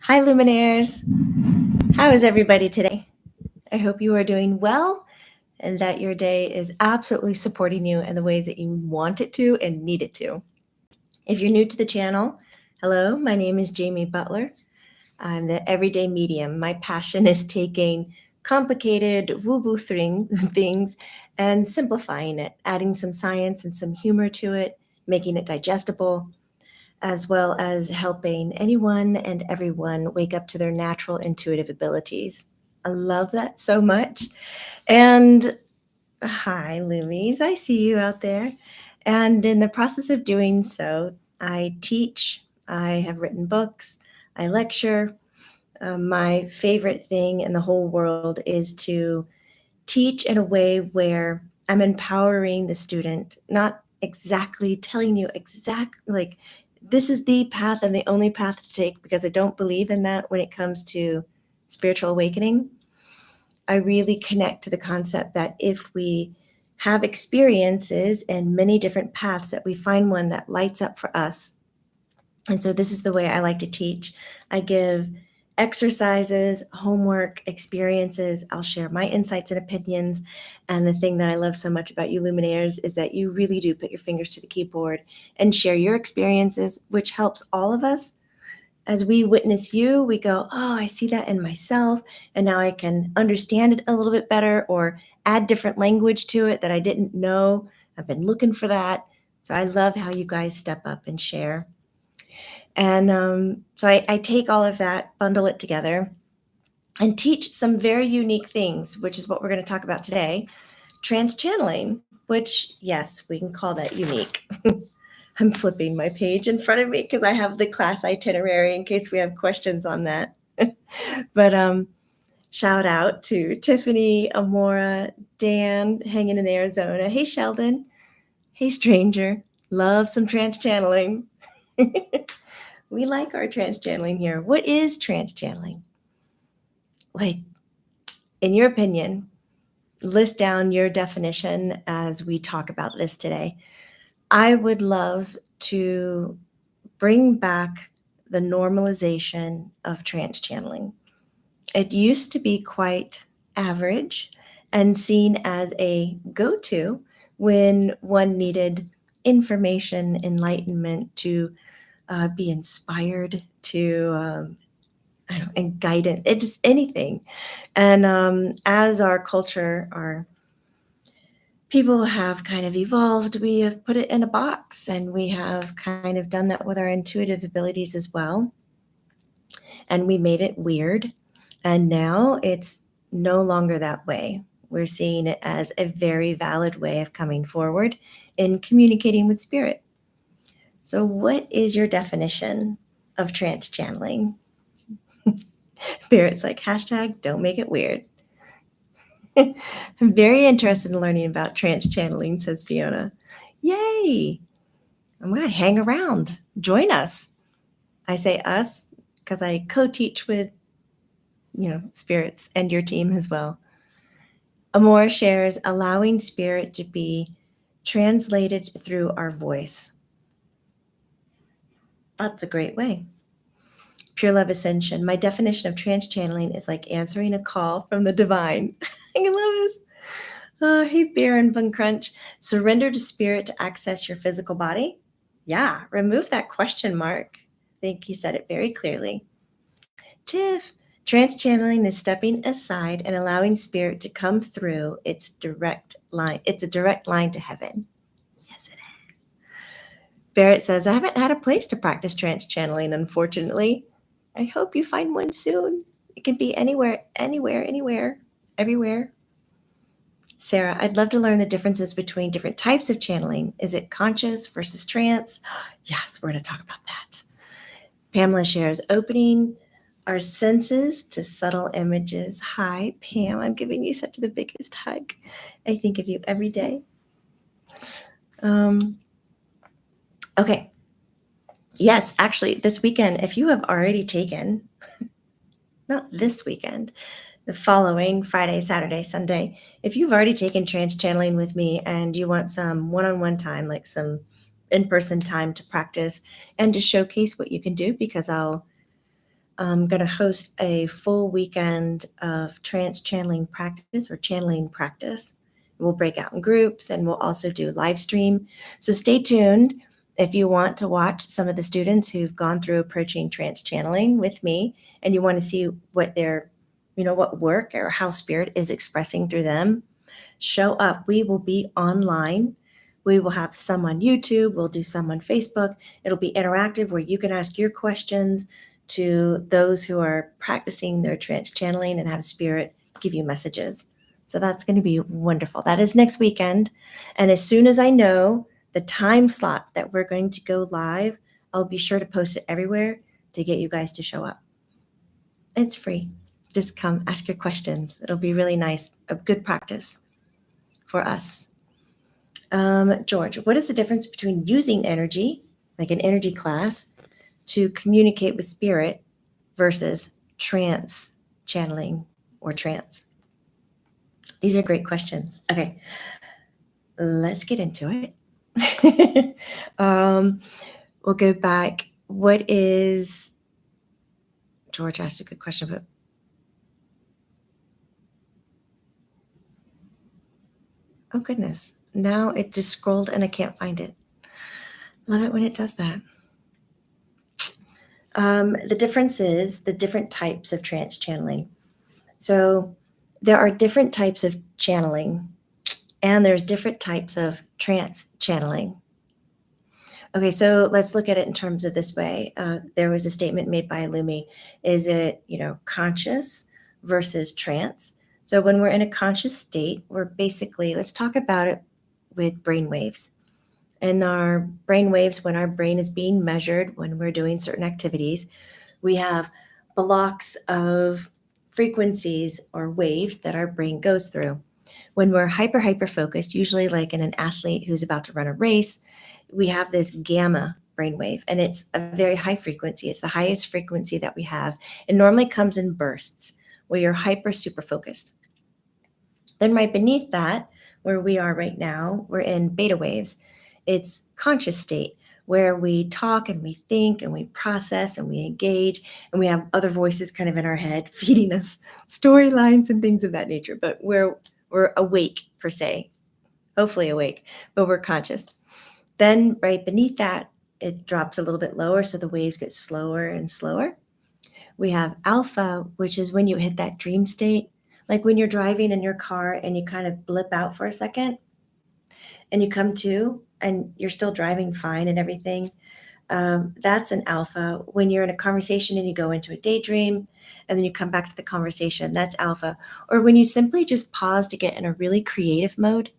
Hi, Luminaires. How is everybody today? I hope you are doing well and that your day is absolutely supporting you in the ways that you want it to and need it to. If you're new to the channel, hello, my name is Jamie Butler. I'm the everyday medium. My passion is taking complicated woo-woo things and simplifying it, adding some science and some humor to it, making it digestible, as well as helping anyone and everyone wake up to their natural intuitive abilities. I love that so much. And hi, Lumies, I see you out there. And in the process of doing so, I teach, I have written books, I lecture. My favorite thing in the whole world is to teach in a way where I'm empowering the student, not exactly telling you like this is the path and the only path to take, because I don't believe in that when it comes to spiritual awakening. I really connect to the concept that if we have experiences and many different paths, that we find one that lights up for us. And so this is the way I like to teach. I give exercises, homework, experiences. I'll share my insights and opinions. And the thing that I love so much about you Luminaires is that you really do put your fingers to the keyboard and share your experiences, which helps all of us. As we witness you, we go, oh, I see that in myself. And now I can understand it a little bit better or add different language to it that I didn't know. I've been looking for that. So I love how you guys step up and share. And so I take all of that, bundle it together, and teach some very unique things, which is what we're going to talk about today. Trance channeling, which, yes, we can call that unique. I'm flipping my page in front of me because I have the class itinerary in case we have questions on that. But shout out to Tiffany, Amora, Dan, hanging in Arizona. Hey, Sheldon. Hey, stranger. Love some trance channeling. We like our trance channeling here. What is trance channeling? Like, in your opinion, list down your definition as we talk about this today. I would love to bring back the normalization of trance channeling. It used to be quite average and seen as a go-to when one needed information, enlightenment, to be inspired, to and guidance. It's anything. And as our culture, our people have kind of evolved, we have put it in a box, and we have kind of done that with our intuitive abilities as well. And we made it weird. And now it's no longer that way. We're seeing it as a very valid way of coming forward in communicating with spirit. So, what is your definition of trance channeling? Spirit's like, hashtag don't make it weird. I'm very interested in learning about trance channeling, says Fiona. Yay! I'm going to hang around. Join us. I say us because I co-teach with, spirits and your team as well. Amor shares allowing spirit to be translated through our voice. That's a great way. Pure Love Ascension. My definition of trance channeling is like answering a call from the divine. I love this. Hey, Baron Von Crunch. Surrender to spirit to access your physical body. Yeah, remove that question mark. I think you said it very clearly. Tiff, trance channeling is stepping aside and allowing spirit to come through its direct line. It's a direct line to heaven. Yes, it is. Barrett says, I haven't had a place to practice trance channeling, unfortunately. I hope you find one soon. It can be anywhere, everywhere. Sarah, I'd love to learn the differences between different types of channeling. Is it conscious versus trance? Yes, we're going to talk about that. Pamela shares, opening our senses to subtle images. Hi, Pam. I'm giving you such the biggest hug. I think of you every day. Okay. Yes, actually, this weekend, if you have already taken, not this weekend, the following Friday, Saturday, Sunday, if you've already taken trance channeling with me and you want some one-on-one time, like some in-person time to practice and to showcase what you can do, because I'll I'm going to host a full weekend of trance channeling practice or channeling practice. We'll break out in groups and we'll also do live stream. So stay tuned if you want to watch some of the students who've gone through approaching trance channeling with me and you want to see what their, what work or how spirit is expressing through them. Show up. We will be online. We will have some on YouTube. We'll do some on Facebook. It'll be interactive where you can ask your questions to those who are practicing their trance channeling and have spirit give you messages. So that's going to be wonderful. That is next weekend. And as soon as I know the time slots that we're going to go live, I'll be sure to post it everywhere to get you guys to show up. It's free. Just come ask your questions. It'll be really nice. A good practice for us. George, what is the difference between using energy, like an energy class, to communicate with spirit versus trance channeling or trance? These are great questions. Okay, let's get into it. We'll go back. What is, George asked a good question, but oh goodness, now it just scrolled and I can't find it. Love it when it does that. The difference is the different types of trance channeling. So there are different types of channeling, and there's different types of trance channeling. Okay, so let's look at it in terms of this way. There was a statement made by Lumi. Is it, conscious versus trance? So when we're in a conscious state, we're basically, let's talk about it with brain waves. In our brain waves, when our brain is being measured, when we're doing certain activities, we have blocks of frequencies or waves that our brain goes through. When we're hyper focused, usually like in an athlete who's about to run a race, we have this gamma brainwave, and it's a very high frequency. It's the highest frequency that we have. It normally comes in bursts where you're super focused. Then right beneath that, where we are right now, we're in beta waves. It's conscious state where we talk and we think and we process and we engage and we have other voices kind of in our head feeding us storylines and things of that nature. But we're awake per se, hopefully awake, but we're conscious. Then right beneath that, it drops a little bit lower, so the waves get slower and slower. We have alpha, which is when you hit that dream state, like when you're driving in your car and you kind of blip out for a second and you come to and you're still driving fine and everything. That's an alpha. When you're in a conversation and you go into a daydream and then you come back to the conversation, that's alpha. Or when you simply just pause to get in a really creative mode,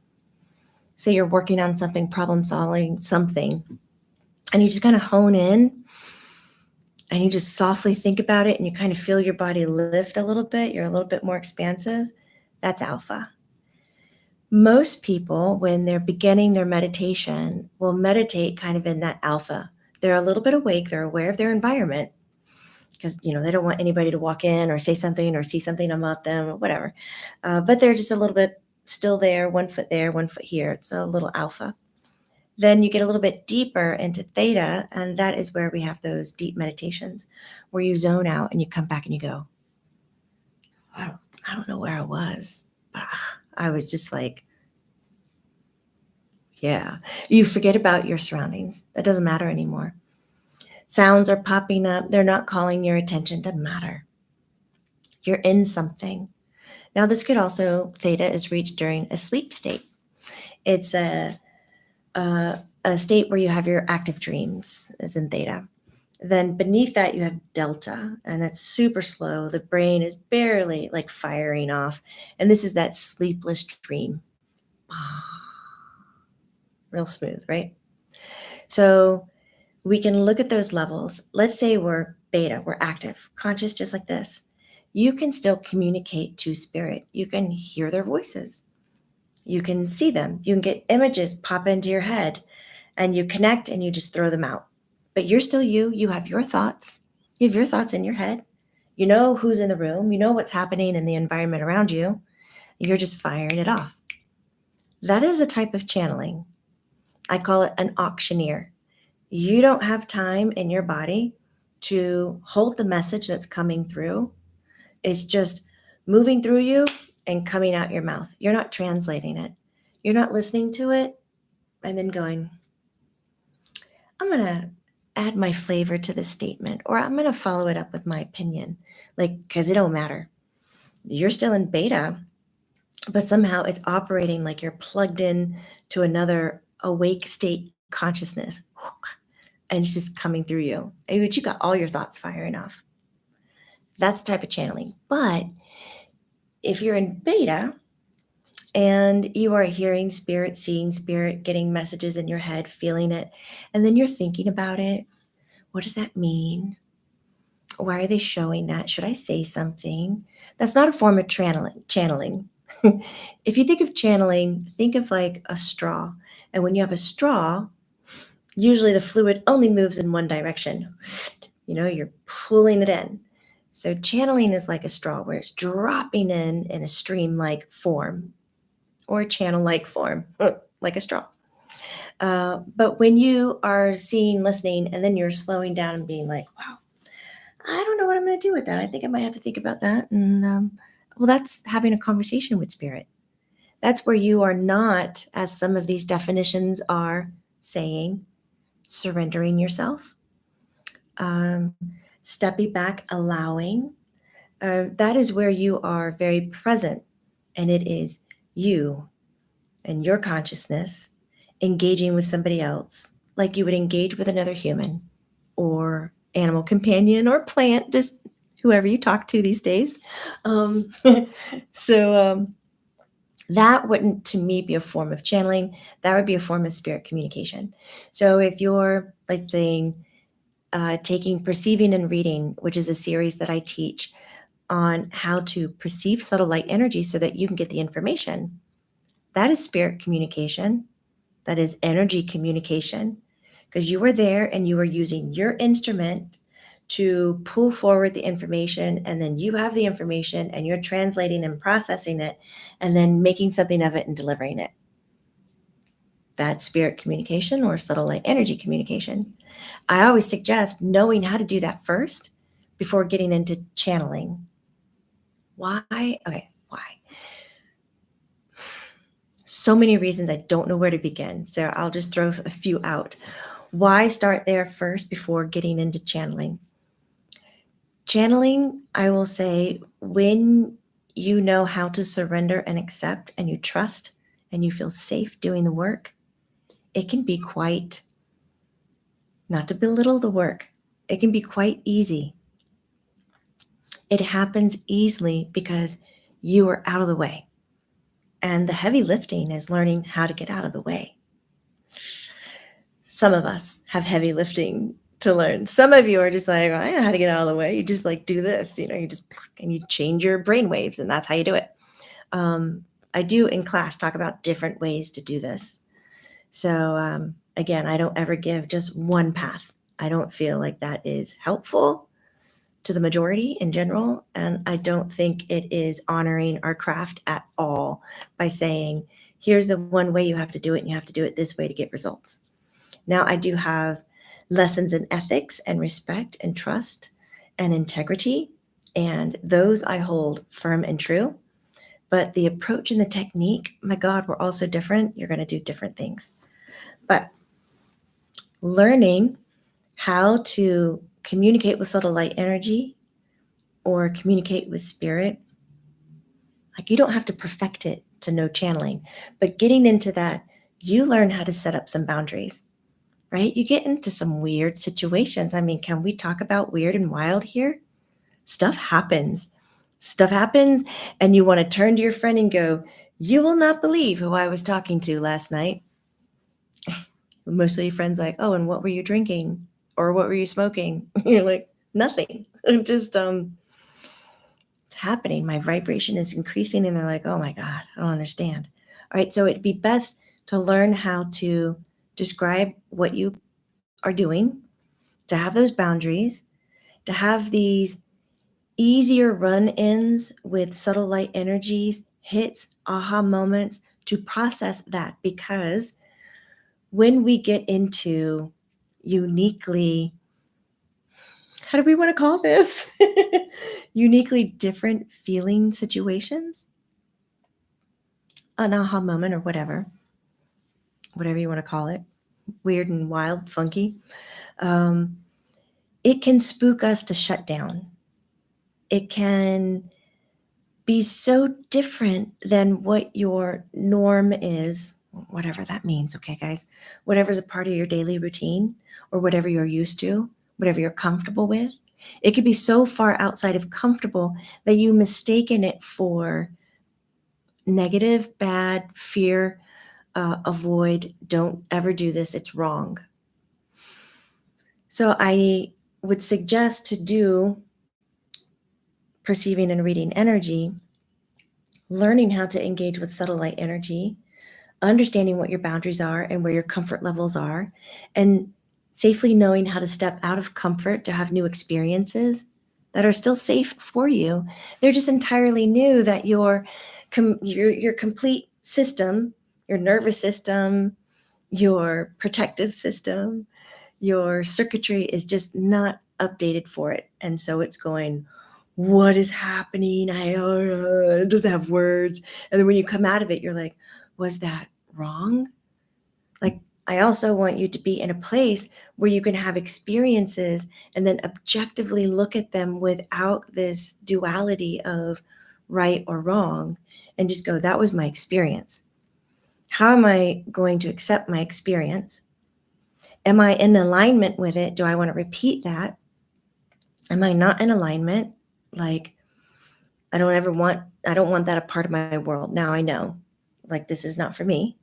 say you're working on something, problem solving something, and you just kind of hone in and you just softly think about it and you kind of feel your body lift a little bit, you're a little bit more expansive, that's alpha. Most people, when they're beginning their meditation, will meditate kind of in that alpha. They're a little bit awake, they're aware of their environment because, they don't want anybody to walk in or say something or see something about them or whatever. But they're just a little bit still there, 1 foot there, 1 foot here. It's a little alpha. Then you get a little bit deeper into theta, and that is where we have those deep meditations where you zone out and you come back and you go, I don't know where I was, but I was just like, yeah. You forget about your surroundings. That doesn't matter anymore. Sounds are popping up. They're not calling your attention. Doesn't matter. You're in something. Now, this could also, theta is reached during a sleep state. It's a state where you have your active dreams, as in theta. Then beneath that, you have delta, and that's super slow. The brain is barely like firing off. And this is that sleepless dream. Real smooth, right? So we can look at those levels. Let's say we're beta, we're active, conscious, just like this. You can still communicate to spirit. You can hear their voices. You can see them. You can get images pop into your head and you connect and you just throw them out. But you're still you. You have your thoughts. You have your thoughts in your head. You know who's in the room. You know what's happening in the environment around you. You're just firing it off. That is a type of channeling. I call it an auctioneer. You don't have time in your body to hold the message that's coming through. It's just moving through you and coming out your mouth. You're not translating it. You're not listening to it and then going, I'm going to add my flavor to this statement, or I'm going to follow it up with my opinion. Like, because it don't matter. You're still in beta, but somehow it's operating like you're plugged in to another awake state consciousness. And it's just coming through you. But you got all your thoughts firing off. That's the type of channeling. But if you're in beta and you are hearing spirit, seeing spirit, getting messages in your head, feeling it, and then you're thinking about it, what does that mean? Why are they showing that? Should I say something? That's not a form of channeling. If you think of channeling, think of like a straw. And when you have a straw, usually the fluid only moves in one direction. You're pulling it in. So channeling is like a straw where it's dropping in a stream-like form or a channel-like form, like a straw. But when you are seeing, listening, and then you're slowing down and being like, wow, I don't know what I'm going to do with that. I think I might have to think about that. And well, that's having a conversation with spirit. That's where you are not, as some of these definitions are saying, surrendering yourself, stepping back, allowing. That is where you are very present, and it is you and your consciousness engaging with somebody else like you would engage with another human or animal companion or plant, just whoever you talk to these days. Um, so that wouldn't, to me, be a form of channeling. That would be a form of spirit communication. So if you're, like, saying, taking Perceiving and Reading, which is a series that I teach on how to perceive subtle light energy so that you can get the information, that is spirit communication. That is energy communication, because you were there and you were using your instrument to pull forward the information, and then you have the information and you're translating and processing it and then making something of it and delivering it. That's spirit communication or subtle light energy communication. I always suggest knowing how to do that first before getting into channeling. Why? Okay, why? So many reasons, I don't know where to begin. So I'll just throw a few out. Why start there first before getting into channeling? Channeling, I will say, when you know how to surrender and accept and you trust and you feel safe doing the work, it can be quite, not to belittle the work, it can be quite easy. It happens easily because you are out of the way. And the heavy lifting is learning how to get out of the way. Some of us have heavy lifting to learn. Some of you are just like, I know how to get out of the way. You just like do this, you just, and you change your brain waves, and that's how you do it. I do in class talk about different ways to do this. So again, I don't ever give just one path. I don't feel like that is helpful to the majority in general. And I don't think it is honoring our craft at all by saying, here's the one way you have to do it, and you have to do it this way to get results. Now, I do have lessons in ethics and respect and trust and integrity, and those I hold firm and true. But the approach and the technique, my God, we're all so different. You're going to do different things. But learning how to communicate with subtle light energy or communicate with spirit, like, you don't have to perfect it to know channeling, but getting into that, you learn how to set up some boundaries. Right? You get into some weird situations. I mean, can we talk about weird and wild here? Stuff happens. Stuff happens, and you want to turn to your friend and go, you will not believe who I was talking to last night. Most of your friends like, oh, and what were you drinking? Or what were you smoking? You're like, nothing. I'm just, it's happening. My vibration is increasing, and they're like, oh my God, I don't understand. All right, so it'd be best to learn how to describe what you are doing, to have those boundaries, to have these easier run-ins with subtle light energies, hits, aha moments, to process that. Because when we get into uniquely how do we want to call this? Uniquely different feeling situations, an aha moment or whatever you want to call it, weird and wild, funky. Um, it can spook us to shut down. It can be so different than what your norm is, whatever that means, okay, guys? Whatever's a part of your daily routine or whatever you're used to, whatever you're comfortable with. It could be so far outside of comfortable that you mistaken it for negative, bad, fear, avoid, don't ever do this, it's wrong. So I would suggest to do perceiving and reading energy, learning how to engage with subtle light energy, understanding what your boundaries are and where your comfort levels are, and safely knowing how to step out of comfort to have new experiences that are still safe for you. They're just entirely new that your complete system, your nervous system, your protective system, your circuitry is just not updated for it. And so it's going, what is happening? It doesn't have words. And then when you come out of it, you're like, was that wrong? Like, I also want you to be in a place where you can have experiences and then objectively look at them without this duality of right or wrong and just go, that was my experience. How am I going to accept my experience? Am I in alignment with it? Do I want to repeat that? Am I not in alignment? Like, I don't want that a part of my world. Now I know, like, this is not for me.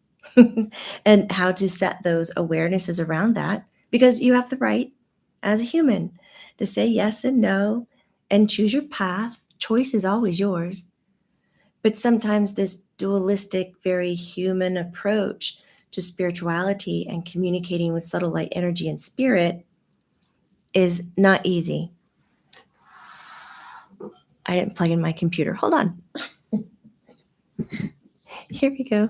And how to set those awarenesses around that, because you have the right as a human to say yes and no and choose your path. Choice is always yours. But sometimes this dualistic, very human approach to spirituality and communicating with subtle light energy and spirit is not easy. I didn't plug in my computer. Hold on. Here we go.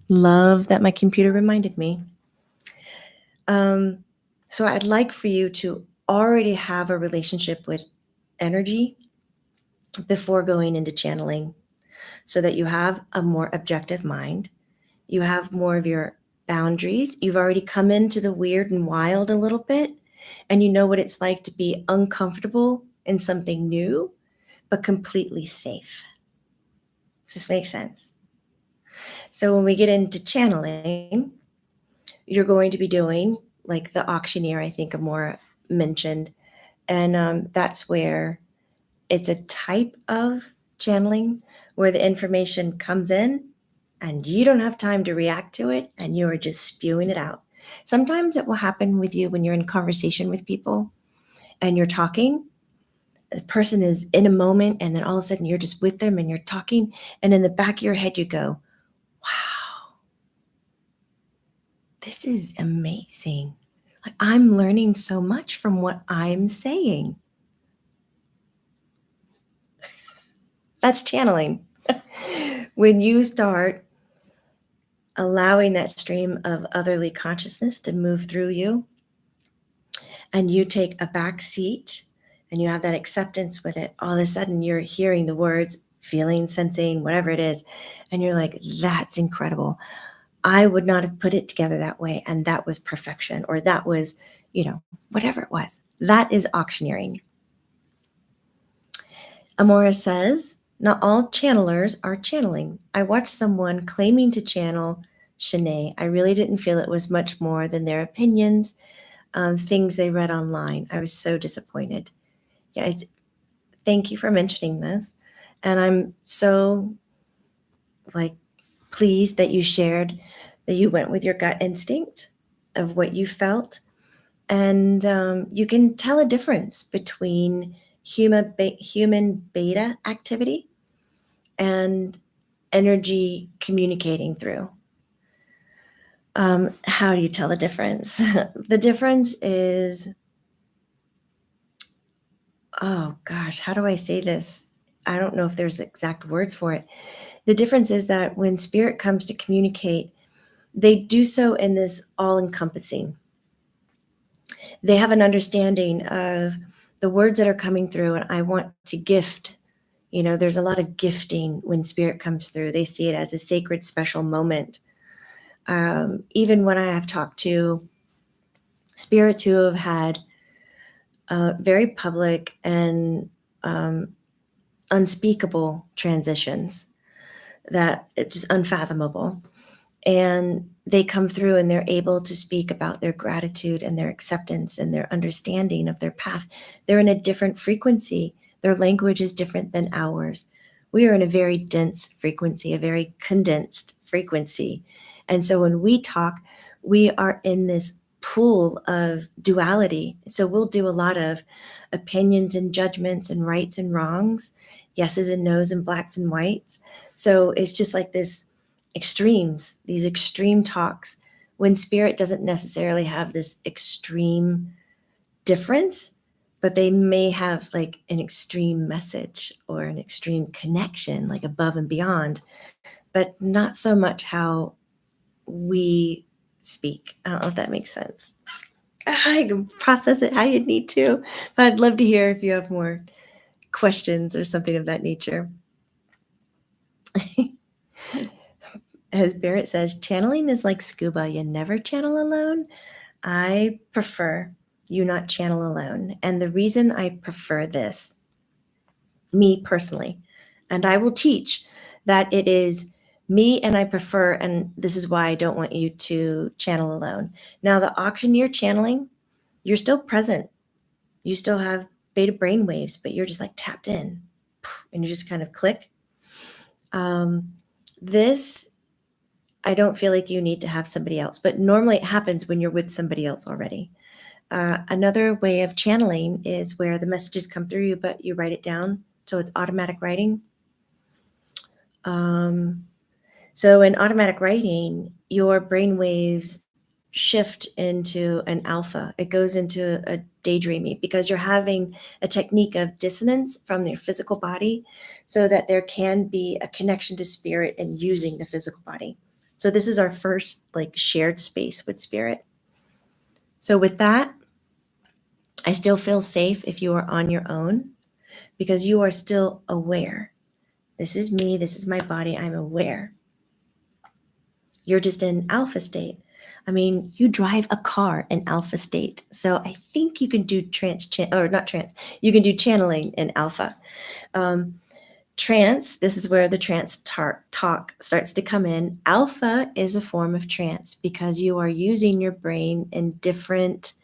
Love that my computer reminded me. So I'd like for you to already have a relationship with energy before going into channeling so that you have a more objective mind. You have more of your boundaries. You've already come into the weird and wild a little bit, and you know what it's like to be uncomfortable in something new, but completely safe. Does this make sense? So when we get into channeling, you're going to be doing like the auctioneer, I think Amora mentioned. And that's where it's a type of channeling where the information comes in and you don't have time to react to it and you are just spewing it out. Sometimes it will happen with you when you're in conversation with people and you're talking. The person is in a moment and then all of a sudden you're just with them and you're talking. And in the back of your head, you go, wow, this is amazing. Like, I'm learning so much from what I'm saying. That's channeling. When you start allowing that stream of otherly consciousness to move through you and you take a back seat and you have that acceptance with it, all of a sudden you're hearing the words, feeling, sensing, whatever it is. And you're like, that's incredible. I would not have put it together that way. And that was perfection, or that was, whatever it was. That is auctioneering. Amora says, not all channelers are channeling. I watched someone claiming to channel Shanae. I really didn't feel it was much more than their opinions, things they read online. I was so disappointed. Yeah, thank you for mentioning this. And I'm so pleased that you shared that you went with your gut instinct of what you felt. And you can tell a difference between human beta activity and energy communicating through. How do you tell the difference? The difference is, oh gosh, how do I say this? I don't know if there's exact words for it. The difference is that when spirit comes to communicate, they do so in this all-encompassing. They have an understanding of the words that are coming through, and I want to gift. There's a lot of gifting when spirit comes through. They see it as a sacred, special moment. Even when I have talked to spirits who have had very public and unspeakable transitions that it's just unfathomable. And they come through and they're able to speak about their gratitude and their acceptance and their understanding of their path. They're in a different frequency. Their language is different than ours. We are in a very dense frequency, a very condensed frequency. And so when we talk, we are in this pool of duality. So we'll do a lot of opinions and judgments and rights and wrongs, yeses and nos and blacks and whites. So it's just like this extremes, these extreme talks, when spirit doesn't necessarily have this extreme difference, but they may have like an extreme message or an extreme connection, like above and beyond, but not so much how we speak. I don't know if that makes sense. I can process it how you need to, but I'd love to hear if you have more questions or something of that nature. As Barrett says, channeling is like scuba. You never channel alone. I prefer you not channel alone. And the reason I prefer this, me personally, and I will teach that it is me and I prefer, and this is why I don't want you to channel alone. Now, the auctioneer channeling, you're still present. You still have beta brain waves, but you're just like tapped in and you just kind of click. This, I don't feel like you need to have somebody else, but normally it happens when you're with somebody else already. Another way of channeling is where the messages come through you, but you write it down. So it's automatic writing. So in automatic writing, your brain waves shift into an alpha. It goes into a daydreaming because you're having a technique of dissonance from your physical body so that there can be a connection to spirit and using the physical body. So this is our first like shared space with spirit. So with that, I still feel safe if you are on your own because you are still aware. This is me, this is my body, I'm aware. You're just in alpha state. I mean, you drive a car in alpha state. So I think you can do you can do channeling in alpha. Trance, this is where the trance talk starts to come in. Alpha is a form of trance because you are using your brain in different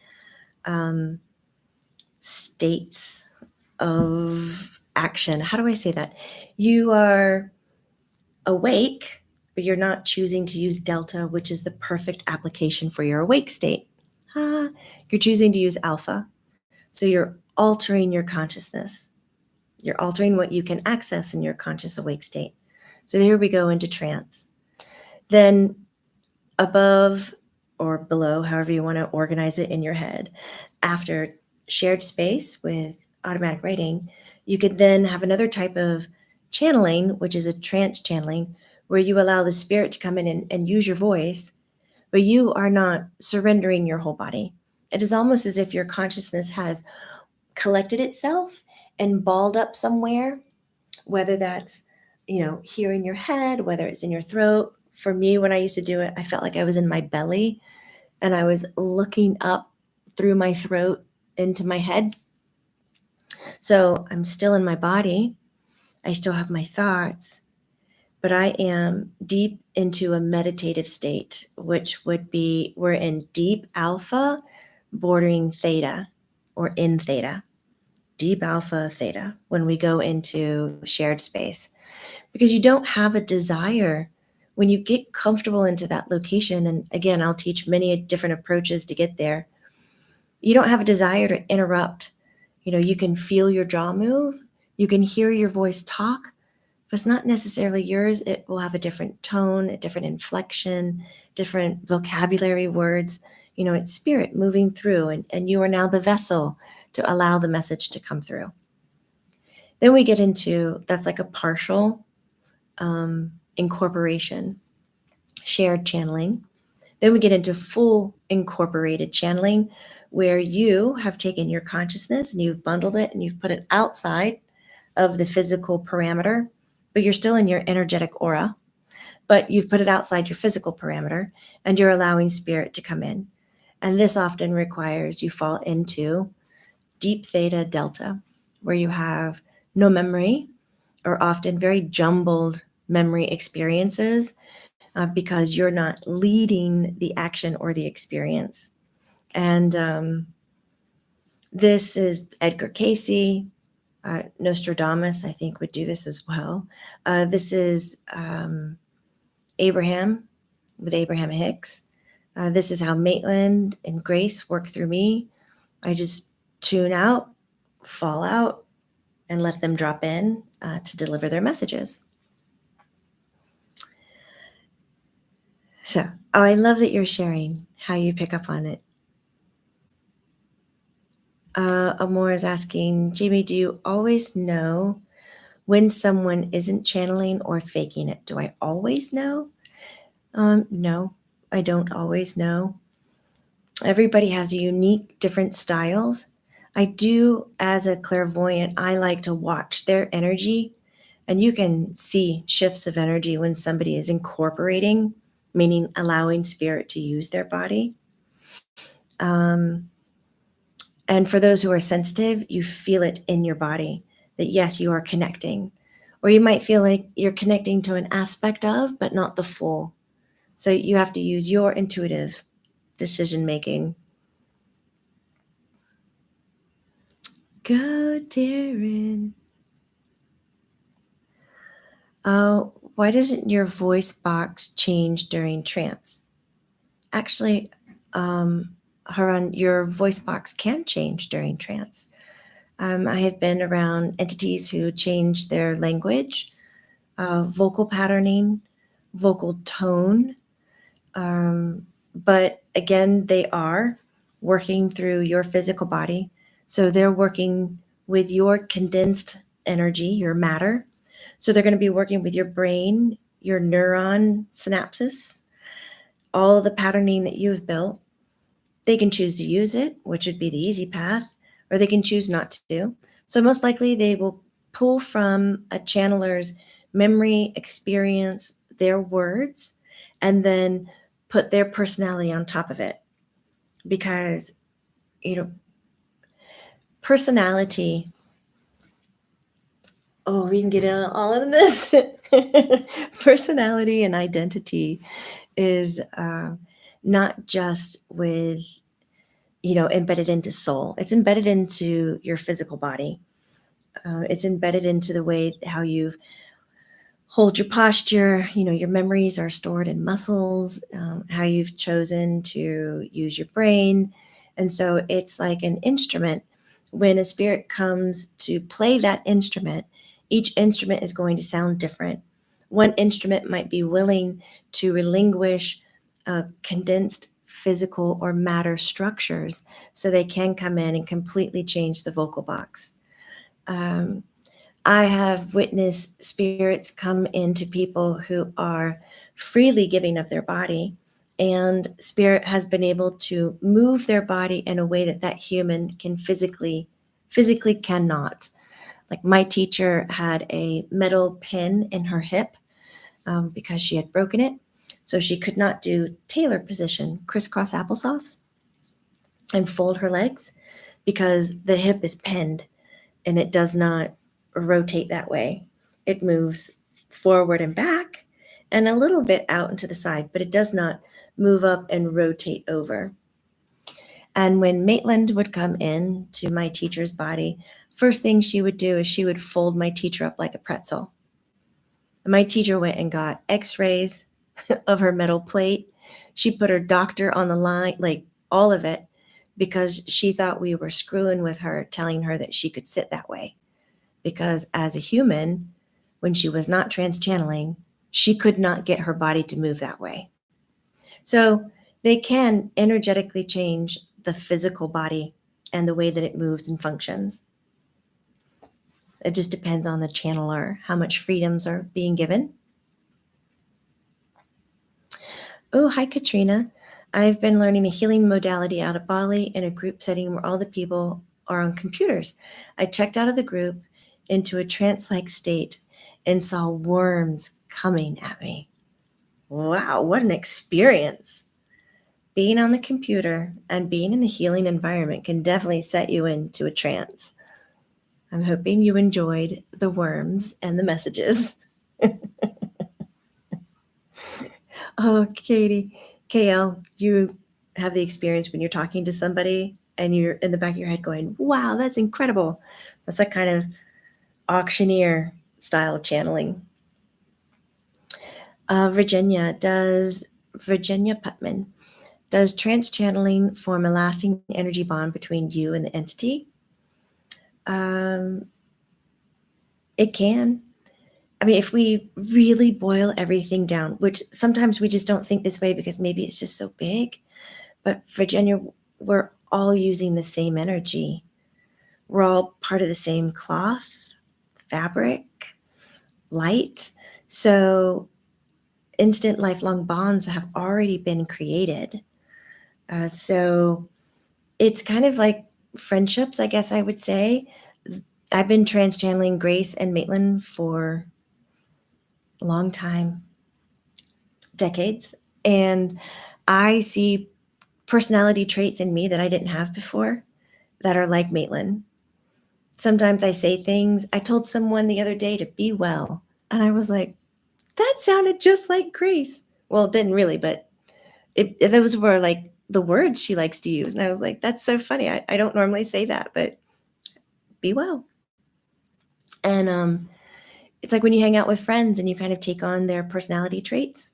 states of action. How do I say that? You are awake, but you're not choosing to use delta, which is the perfect application for your awake state. You're choosing to use alpha. So you're altering your consciousness. You're altering what you can access in your conscious awake state. So here we go into trance. Then above or below, however you want to organize it in your head, after shared space with automatic writing, you could then have another type of channeling, which is a trance channeling, where you allow the spirit to come in and use your voice, but you are not surrendering your whole body. It is almost as if your consciousness has collected itself and balled up somewhere, whether that's, here in your head, whether it's in your throat. For me, when I used to do it, I felt like I was in my belly and I was looking up through my throat into my head. So I'm still in my body. I still have my thoughts, but I am deep into a meditative state, which would be we're in deep alpha bordering theta or in theta, deep alpha theta when we go into shared space, because you don't have a desire when you get comfortable into that location. And again, I'll teach many different approaches to get there. You don't have a desire to interrupt. You can feel your jaw move. You can hear your voice talk, but it's not necessarily yours. It will have a different tone, a different inflection, different vocabulary words. It's spirit moving through, and you are now the vessel to allow the message to come through. Then we get into, that's like a partial incorporation, shared channeling. Then we get into full incorporated channeling, where you have taken your consciousness and you've bundled it and you've put it outside of the physical parameter, but you're still in your energetic aura, but you've put it outside your physical parameter and you're allowing spirit to come in. And this often requires you fall into deep theta delta, where you have no memory or often very jumbled memory experiences because you're not leading the action or the experience. And this is Edgar Casey, Nostradamus, I think, would do this as well. This is Abraham with Abraham Hicks. This is how Maitland and Grace work through me. I just tune out, fall out, and let them drop in to deliver their messages. So, I love that you're sharing how you pick up on it. Amor is asking, Jamie, do you always know when someone isn't channeling or faking it? Do I always know? No, I don't always know. Everybody has unique, different styles. I do, as a clairvoyant, I like to watch their energy, and you can see shifts of energy when somebody is incorporating, meaning allowing spirit to use their body. And for those who are sensitive, you feel it in your body that yes, you are connecting. Or you might feel like you're connecting to an aspect of, but not the full. So you have to use your intuitive decision making. Go, Darren. Oh, why doesn't your voice box change during trance? Actually, Haran, your voice box can change during trance. I have been around entities who change their language, vocal patterning, vocal tone. But again, they are working through your physical body. So they're working with your condensed energy, your matter. So they're going to be working with your brain, your neuron synapses, all the patterning that you've built. They can choose to use it, which would be the easy path, or they can choose not to. So most likely they will pull from a channeler's memory, experience, their words, and then put their personality on top of it. Because, personality, we can get into all of this. Personality and identity is not just with, embedded into soul. It's embedded into your physical body. It's embedded into the way how you hold your posture. Your memories are stored in muscles, how you've chosen to use your brain. And so it's like an instrument. When a spirit comes to play that instrument, each instrument is going to sound different. One instrument might be willing to relinquish condensed physical or matter structures so they can come in and completely change the vocal box. I have witnessed spirits come into people who are freely giving of their body, and spirit has been able to move their body in a way that human can physically cannot. Like my teacher had a metal pin in her hip because she had broken it. So she could not do tailor position, crisscross applesauce, and fold her legs because the hip is pinned and it does not rotate that way. It moves forward and back and a little bit out and to the side, but it does not move up and rotate over. And when Maitland would come in to my teacher's body, first thing she would do is she would fold my teacher up like a pretzel. And my teacher went and got x-rays of her metal plate. She put her doctor on the line, like all of it, because she thought we were screwing with her, telling her that she could sit that way. Because as a human, when she was not trance channeling, she could not get her body to move that way. So they can energetically change the physical body and the way that it moves and functions. It just depends on the channeler, how much freedoms are being given. Oh, hi, Katrina. I've been learning a healing modality out of Bali in a group setting where all the people are on computers. I checked out of the group into a trance-like state and saw worms coming at me. Wow, what an experience. Being on the computer and being in a healing environment can definitely set you into a trance. I'm hoping you enjoyed the worms and the messages. Oh, Katie, KL, you have the experience when you're talking to somebody and you're in the back of your head going, wow, that's incredible. That's that kind of auctioneer style channeling. Virginia Putman, does trance channeling form a lasting energy bond between you and the entity? It can. I mean, if we really boil everything down, which sometimes we just don't think this way because maybe it's just so big, but Virginia, we're all using the same energy. We're all part of the same cloth, fabric, light. So instant lifelong bonds have already been created. So it's kind of like friendships, I guess I would say. I've been trance channeling Grace and Maitland for a long time, decades. And I see personality traits in me that I didn't have before that are like Maitland. Sometimes I say things. I told someone the other day to be well. And I was like, that sounded just like Grace. Well, it didn't really, but those were like the words she likes to use. And I was like, that's so funny. I don't normally say that, but be well. And it's like when you hang out with friends and you kind of take on their personality traits,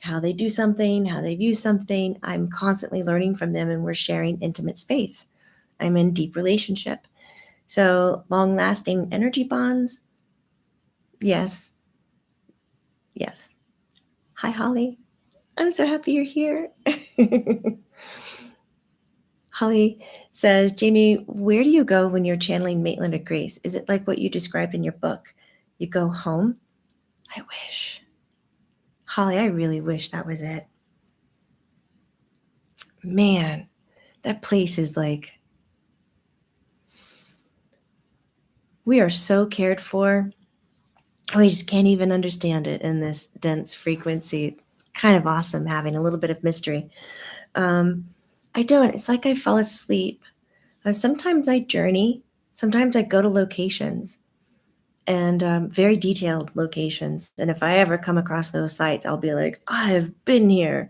how they do something, how they view something. I'm constantly learning from them and we're sharing intimate space. I'm in deep relationship. So long lasting energy bonds. Yes. Yes. Hi, Holly. I'm so happy you're here. Holly says, Jamie, where do you go when you're channeling Maitland or Grace? Is it like what you described in your book? You go home? I wish. Holly, I really wish that was it. Man, that place is like, we are so cared for. We just can't even understand it in this dense frequency. Kind of awesome having a little bit of mystery. I don't. It's like I fall asleep. Sometimes I journey. Sometimes I go to locations and very detailed locations. And if I ever come across those sites, I'll be like, I've been here.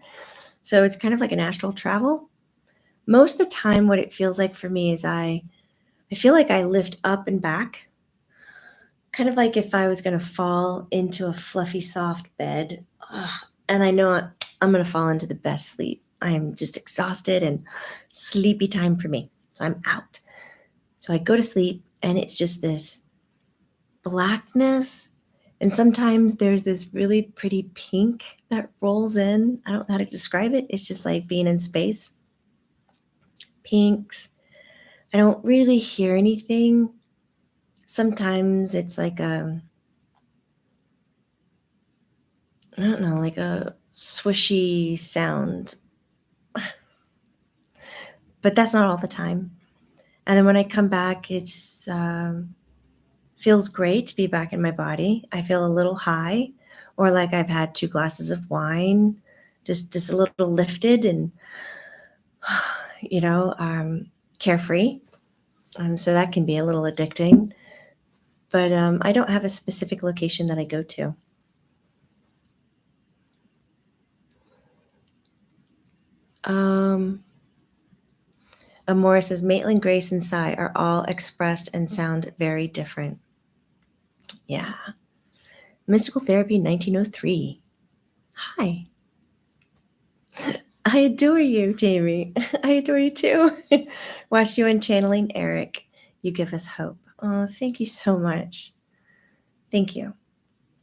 So it's kind of like an astral travel. Most of the time, what it feels like for me is I feel like I lift up and back, kind of like if I was going to fall into a fluffy, soft bed. Ugh, and I know I'm going to fall into the best sleep. I am just exhausted and sleepy time for me. So I'm out. So I go to sleep and it's just this blackness. And sometimes there's this really pretty pink that rolls in. I don't know how to describe it. It's just like being in space. Pinks. I don't really hear anything. Sometimes it's like I don't know, like a swishy sound. But that's not all the time. And then when I come back, it's feels great to be back in my body. I feel a little high, or like I've had 2 glasses of wine, just a little lifted and carefree. So that can be a little addicting. But I don't have a specific location that I go to. Amora says, Maitland, Grace, and Sai are all expressed and sound very different. Yeah. Mystical Therapy 1903. Hi. I adore you, Jamie. I adore you too. Watch you in channeling Eric. You give us hope. Oh, thank you so much. Thank you.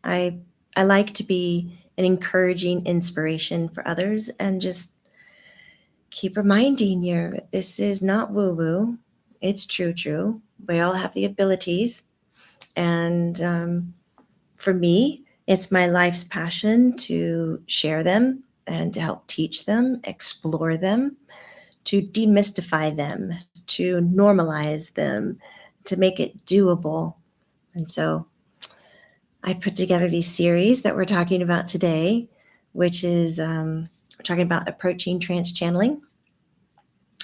I like to be an encouraging inspiration for others and just keep reminding you that this is not woo-woo. It's true. We all have the abilities. And for me, it's my life's passion to share them and to help teach them, explore them, to demystify them, to normalize them, to make it doable. And so I put together these series that we're talking about today, which is we're talking about approaching trance channeling.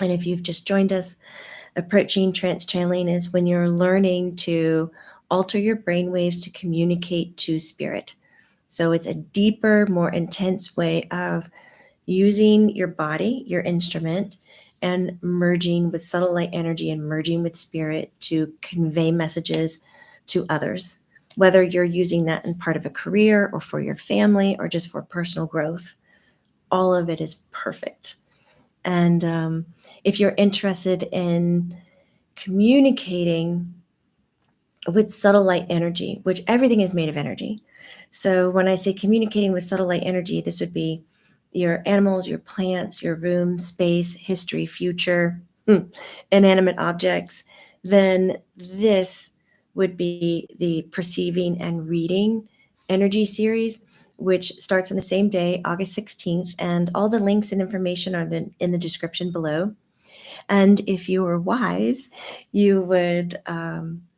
And if you've just joined us, approaching trance channeling is when you're learning to alter your brain waves to communicate to spirit. So it's a deeper, more intense way of using your body, your instrument, and merging with subtle light energy and merging with spirit to convey messages to others. Whether you're using that in part of a career or for your family or just for personal growth, all of it is perfect. And if you're interested in communicating with subtle light energy, which everything is made of energy. So when I say communicating with subtle light energy, this would be your animals, your plants, your room, space, history, future, inanimate objects, then this would be the perceiving and reading energy series, which starts on the same day, August 16th. And all the links and information are in the description below. And if you were wise,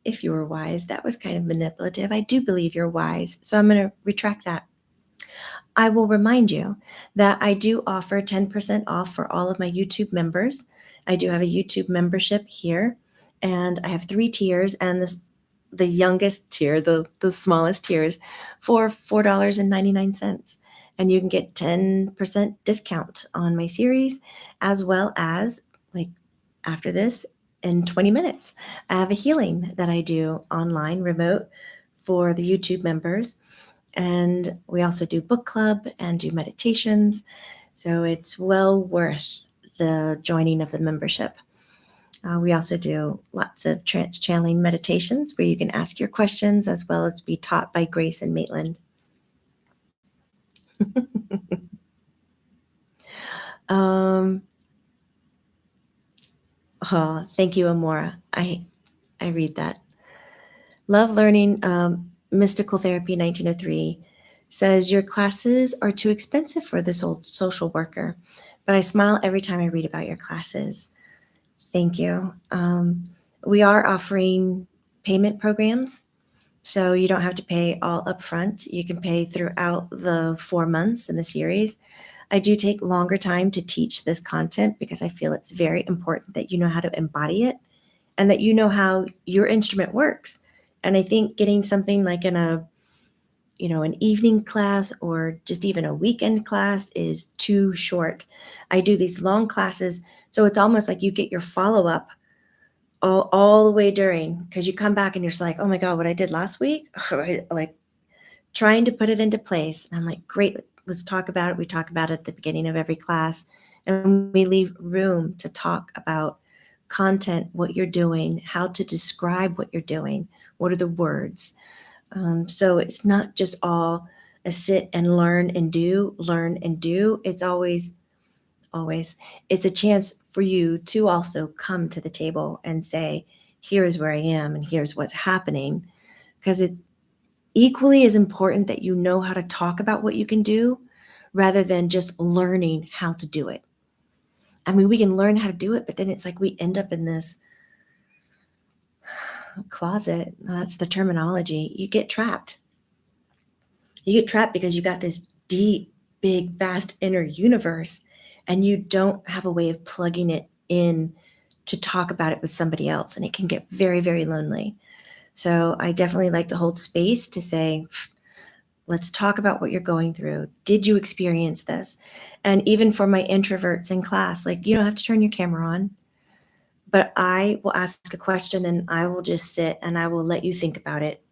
if you were wise, that was kind of manipulative. I do believe you're wise. So I'm going to retract that. I will remind you that I do offer 10% off for all of my YouTube members. I do have a YouTube membership here, and I have 3 tiers, and the youngest tier, the smallest tiers, for $4.99. And you can get 10% discount on my series, as well as, like, after this, in 20 minutes, I have a healing that I do online, remote, for the YouTube members. And we also do book club and do meditations. So it's well worth the joining of the membership. We also do lots of trance channeling meditations where you can ask your questions as well as be taught by Grace and Maitland. Thank you, Amora. I read that. Love Learning Mystical Therapy 1903 says, your classes are too expensive for this old social worker, but I smile every time I read about your classes. Thank you. We are offering payment programs, so you don't have to pay all upfront. You can pay throughout the 4 months in the series. I do take longer time to teach this content because I feel it's very important that you know how to embody it and that you know how your instrument works. And I think getting something like in an evening class or just even a weekend class is too short. I do these long classes, so it's almost like you get your follow-up all the way during, because you come back and you're just like, oh my God, what I did last week? Like trying to put it into place. And I'm like, great, let's talk about it. We talk about it at the beginning of every class, and we leave room to talk about content, what you're doing, how to describe what you're doing, what are the words. So it's not just all a sit and learn and do. It's always, it's a chance for you to also come to the table and say, here is where I am and here's what's happening. Because it's equally as important that you know how to talk about what you can do rather than just learning how to do it. I mean, we can learn how to do it, but then it's like we end up in this closet. That's the terminology. You get trapped. You get trapped because you got this deep, big, vast inner universe, and you don't have a way of plugging it in to talk about it with somebody else. And it can get very, very lonely. So I definitely like to hold space to say, let's talk about what you're going through. Did you experience this? And even for my introverts in class, like, you don't have to turn your camera on, but I will ask a question and I will just sit and I will let you think about it.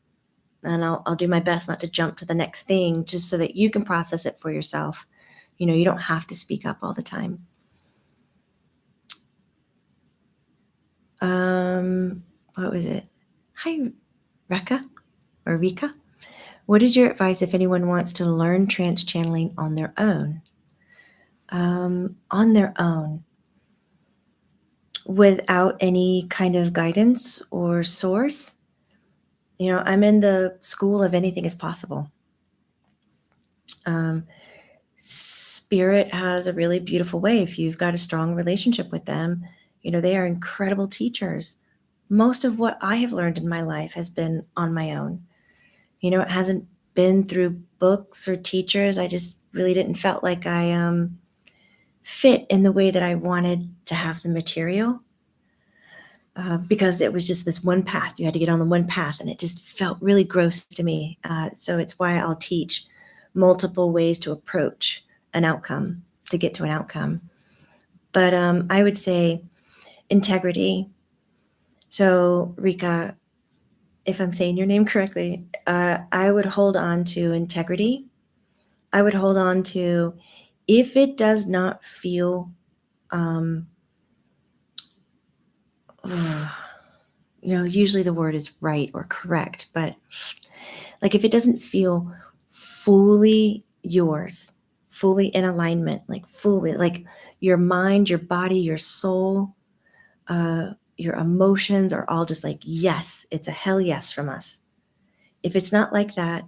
And I'll do my best not to jump to the next thing, just so that you can process it for yourself. You don't have to speak up all the time. What was it? Hi, Reka or Rika. What is your advice if anyone wants to learn trance channeling on their own? On their own, without any kind of guidance or source. I'm in the school of anything is possible. Spirit has a really beautiful way. If you've got a strong relationship with them, they are incredible teachers. Most of what I have learned in my life has been on my own. It hasn't been through books or teachers. I just really didn't felt like I fit in the way that I wanted to have the material. Because it was just this one path. You had to get on the one path, and it just felt really gross to me. So it's why I'll teach multiple ways to approach an outcome, to get to an outcome. But I would say integrity. So, Rika, if I'm saying your name correctly, I would hold on to integrity. I would hold on to, if it does not feel, usually the word is right or correct, but like if it doesn't feel fully yours, fully in alignment, like fully, like your mind, your body, your soul, your emotions are all just like, yes, it's a hell yes from us. If it's not like that,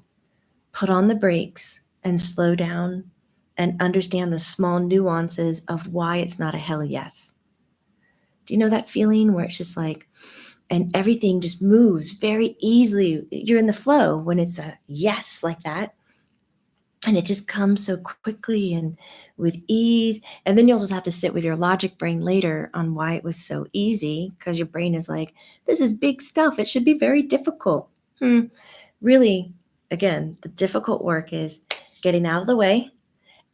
put on the brakes and slow down and understand the small nuances of why it's not a hell yes. Do you know that feeling where it's just like, and everything just moves very easily? You're in the flow when it's a yes like that. And it just comes so quickly and with ease. And then you'll just have to sit with your logic brain later on why it was so easy, because your brain is like, this is big stuff. It should be very difficult. Really, again, the difficult work is getting out of the way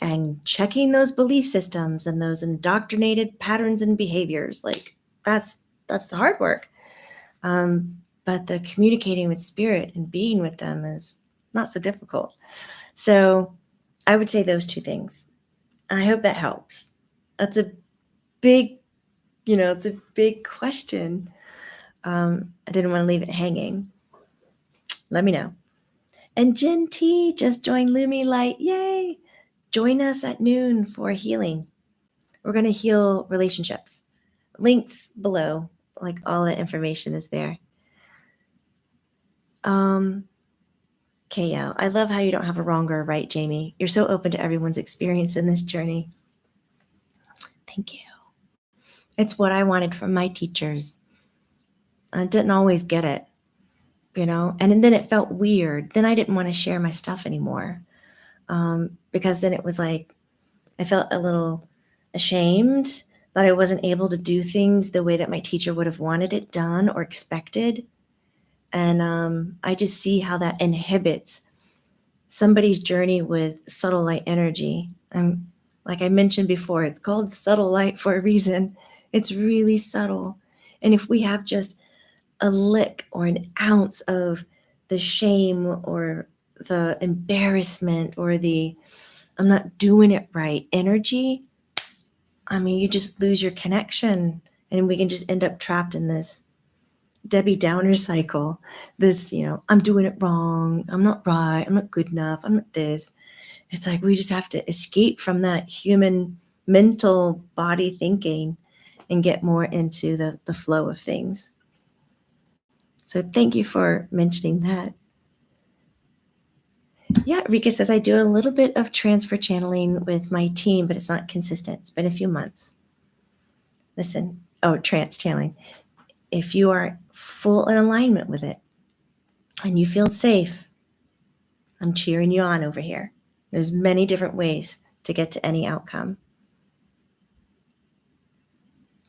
and checking those belief systems and those indoctrinated patterns and behaviors. Like that's the hard work. But the communicating with spirit and being with them is not so difficult. So I would say those two things. I hope that helps. That's a big, it's a big question. I didn't want to leave it hanging. Let me know. And Jen T just joined Lumi Light. Yay! Join us at noon for healing. We're going to heal relationships. Links below. Like all the information is there. KL, I love how you don't have a wrong or a right, Jamie. You're so open to everyone's experience in this journey. Thank you. It's what I wanted from my teachers. I didn't always get it, and then it felt weird. Then I didn't want to share my stuff anymore, because then it was like I felt a little ashamed that I wasn't able to do things the way that my teacher would have wanted it done or expected. And I just see how that inhibits somebody's journey with subtle light energy. Like I mentioned before, it's called subtle light for a reason. It's really subtle. And if we have just a lick or an ounce of the shame or the embarrassment or the I'm not doing it right energy, you just lose your connection, and we can just end up trapped in this Debbie Downer cycle. This, I'm doing it wrong. I'm not right. I'm not good enough. I'm not this. It's like we just have to escape from that human mental body thinking and get more into the flow of things. So thank you for mentioning that. Yeah, Rika says, I do a little bit of transfer channeling with my team, but it's not consistent. It's been a few months. Listen, trance channeling. If you are full in alignment with it and you feel safe, I'm cheering you on over here. There's many different ways to get to any outcome.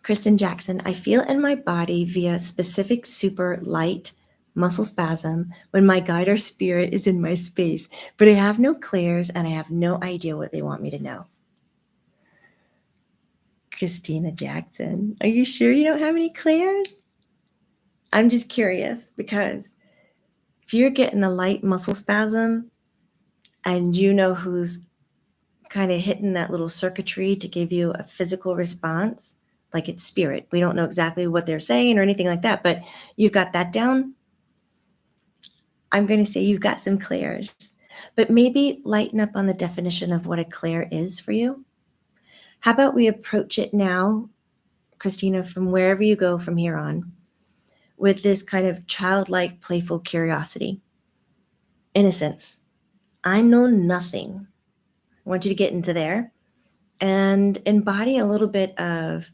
Kristen Jackson, I feel in my body via specific super light muscle spasm when my guide or spirit is in my space, but I have no clairs and I have no idea what they want me to know. Christina Jackson, are you sure you don't have any clairs? I'm just curious, because if you're getting a light muscle spasm and you know who's kind of hitting that little circuitry to give you a physical response, like it's spirit. We don't know exactly what they're saying or anything like that, but you've got that down. I'm going to say you've got some clairs, but maybe lighten up on the definition of what a clair is for you. How about we approach it now, Christina, from wherever you go from here on, with this kind of childlike, playful curiosity, innocence. I know nothing. I want you to get into there and embody a little bit of,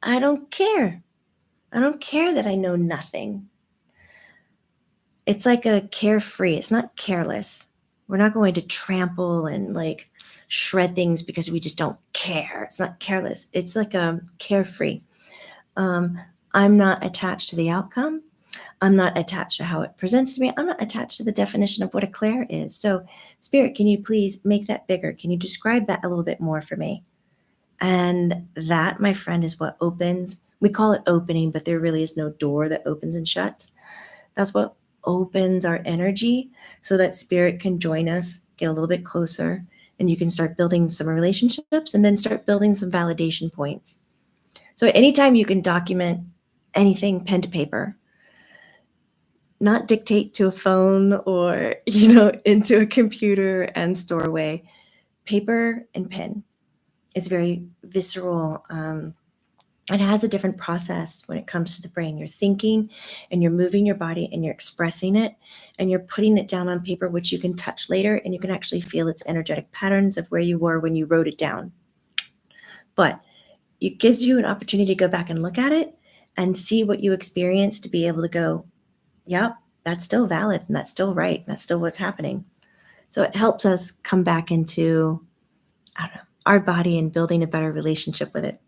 I don't care. I don't care that I know nothing. It's like a carefree. It's not careless. We're not going to trample and like shred things because we just don't care. It's not careless. It's like a carefree. Um, I'm not attached to the outcome. I'm not attached to how it presents to me. I'm not attached to the definition of what a clair is. So, Spirit, can you please make that bigger? Can you describe that a little bit more for me? And that, my friend, is what opens. We call it opening, but there really is no door that opens and shuts. That's what opens our energy so that spirit can join us, get a little bit closer, and you can start building some relationships and then start building some validation points. So anytime you can document anything pen to paper, not dictate to a phone or, into a computer and store away, paper and pen. It's very visceral. It has a different process when it comes to the brain. You're thinking and you're moving your body and you're expressing it and you're putting it down on paper, which you can touch later and you can actually feel its energetic patterns of where you were when you wrote it down. But it gives you an opportunity to go back and look at it and see what you experienced, to be able to go, yep, that's still valid and that's still right. And that's still what's happening. So it helps us come back into, I don't know, our body and building a better relationship with it.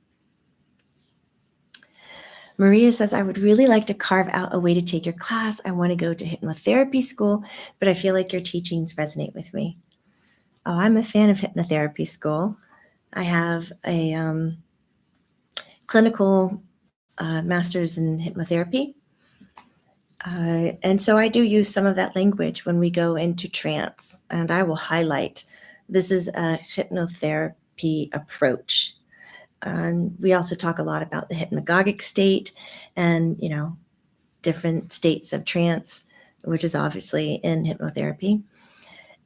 Maria says, I would really like to carve out a way to take your class. I want to go to hypnotherapy school, but I feel like your teachings resonate with me. Oh, I'm a fan of hypnotherapy school. I have a clinical master's in hypnotherapy. And so I do use some of that language when we go into trance, and I will highlight this is a hypnotherapy approach. And we also talk a lot about the hypnagogic state and, different states of trance, which is obviously in hypnotherapy.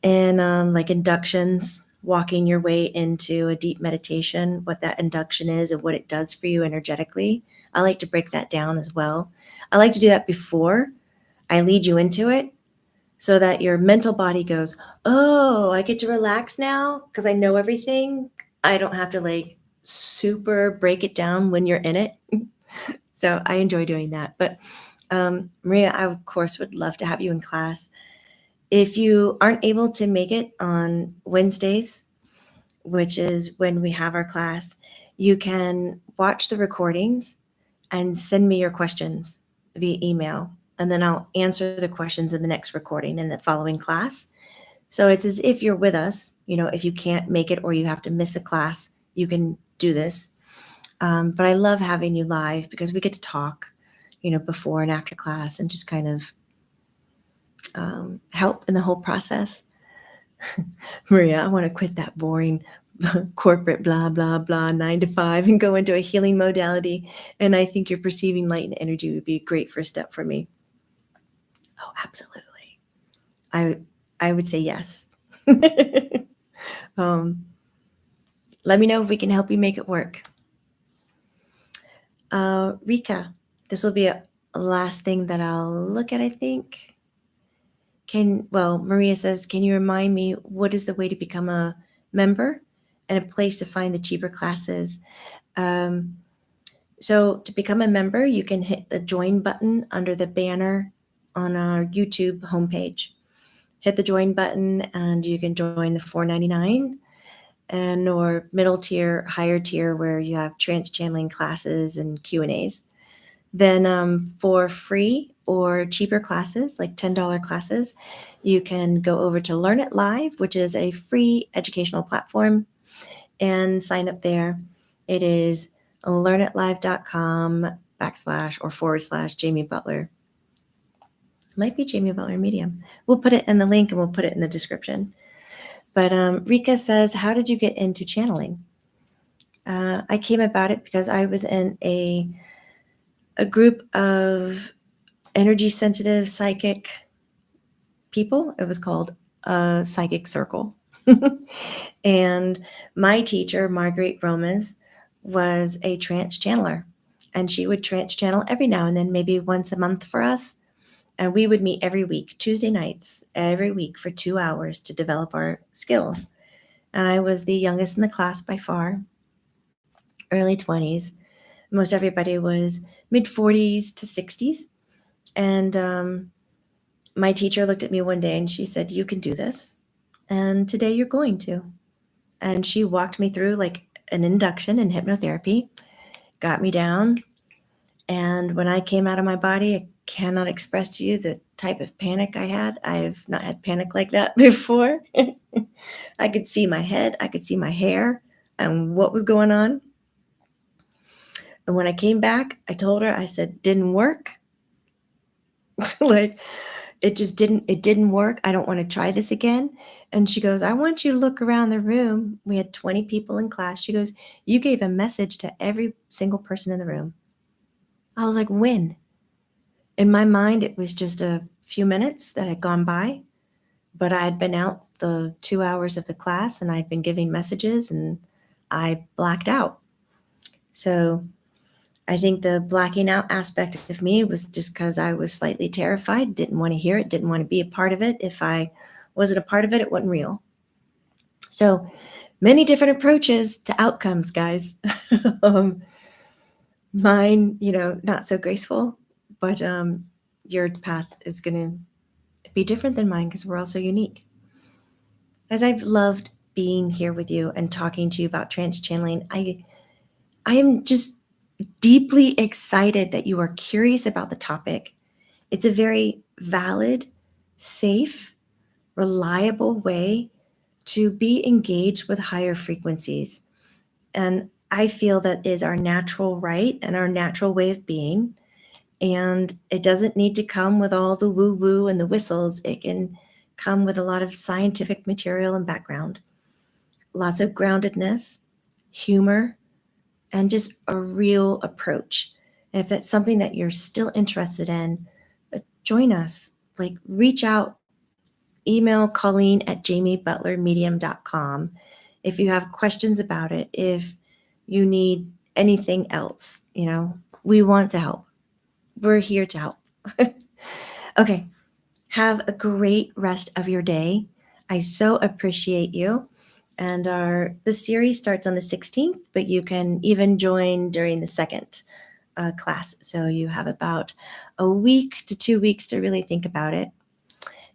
And like inductions, walking your way into a deep meditation, what that induction is and what it does for you energetically. I like to break that down as well. I like to do that before I lead you into it so that your mental body goes, oh, I get to relax now because I know everything. I don't have to like super break it down when you're in it. So I enjoy doing that. But Maria, I of course would love to have you in class. If you aren't able to make it on Wednesdays, which is when we have our class, you can watch the recordings and send me your questions via email. And then I'll answer the questions in the next recording in the following class. So it's as if you're with us. If you can't make it or you have to miss a class, you can do this. But I love having you live because we get to talk, before and after class and just kind of help in the whole process. Maria, I want to quit that boring corporate blah, blah, blah, 9 to 5 and go into a healing modality. And I think your perceiving light and energy would be a great first step for me. Oh, absolutely. I would say yes. Let me know if we can help you make it work. Rika, this will be a last thing that I'll look at, I think. Maria says, can you remind me what is the way to become a member and a place to find the cheaper classes? So to become a member, you can hit the join button under the banner on our YouTube homepage. Hit the join button and you can join the $4.99 and or middle tier, higher tier where you have trance channeling classes and Q&As. Then for free or cheaper classes, like $10 classes, you can go over to Learn It Live, which is a free educational platform, and sign up there. It is learnitlive.com/Jamie Butler. It might be Jamie Butler Medium. We'll put it in the link and we'll put it in the description. But Rika says, how did you get into channeling? I came about it because I was in a group of energy sensitive psychic people. It was called a psychic circle. And my teacher, Marguerite Romas, was a trance channeler. And she would trance channel every now and then, maybe once a month for us. And we would meet every week, Tuesday nights, every week for 2 hours to develop our skills. And I was the youngest in the class by far, early 20s. Most everybody was mid 40s to 60s. And my teacher looked at me one day and she said, "You can do this. And today you're going to." And she walked me through like an induction in hypnotherapy, got me down. And when I came out of my body, I cannot express to you the type of panic I had. I've not had panic like that before. I could see my head, I could see my hair and what was going on. And when I came back, I told her, I said, "Didn't work." Like, it didn't work. I don't want to try this again. And she goes, "I want you to look around the room." We had 20 people in class. She goes, "You gave a message to every single person in the room." I was like, "When?" In my mind, it was just a few minutes that had gone by, but I had been out the 2 hours of the class and I'd been giving messages and I blacked out. So I think the blacking out aspect of me was just because I was slightly terrified, didn't want to hear it, didn't want to be a part of it. If I wasn't a part of it, it wasn't real. So many different approaches to outcomes, guys. um, Mine, not so graceful, but your path is going to be different than mine because we're all so unique. As I've loved being here with you and talking to you about trance channeling, I am just deeply excited that you are curious about the topic. It's a very valid, safe, reliable way to be engaged with higher frequencies. And I feel that is our natural right and our natural way of being. And it doesn't need to come with all the woo woo and the whistles. It can come with a lot of scientific material and background, lots of groundedness, humor, and just a real approach. And if that's something that you're still interested in, join us. Like, reach out, email Colleen at jamiebutlermedium.com if you have questions about it, if you need anything else. We want to help. We're here to help. Okay, have a great rest of your day. I so appreciate you. And the series starts on the 16th, but you can even join during the second class. So you have about a week to 2 weeks to really think about it.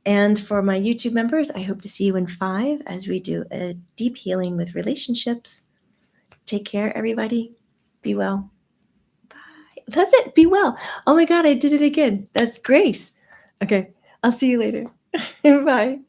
And for my YouTube members, I hope to see you in 5 as we do a deep healing with relationships. Take care, everybody. Be well. Bye. That's it. Be well. Oh my God, I did it again. That's grace. Okay, I'll see you later. Bye.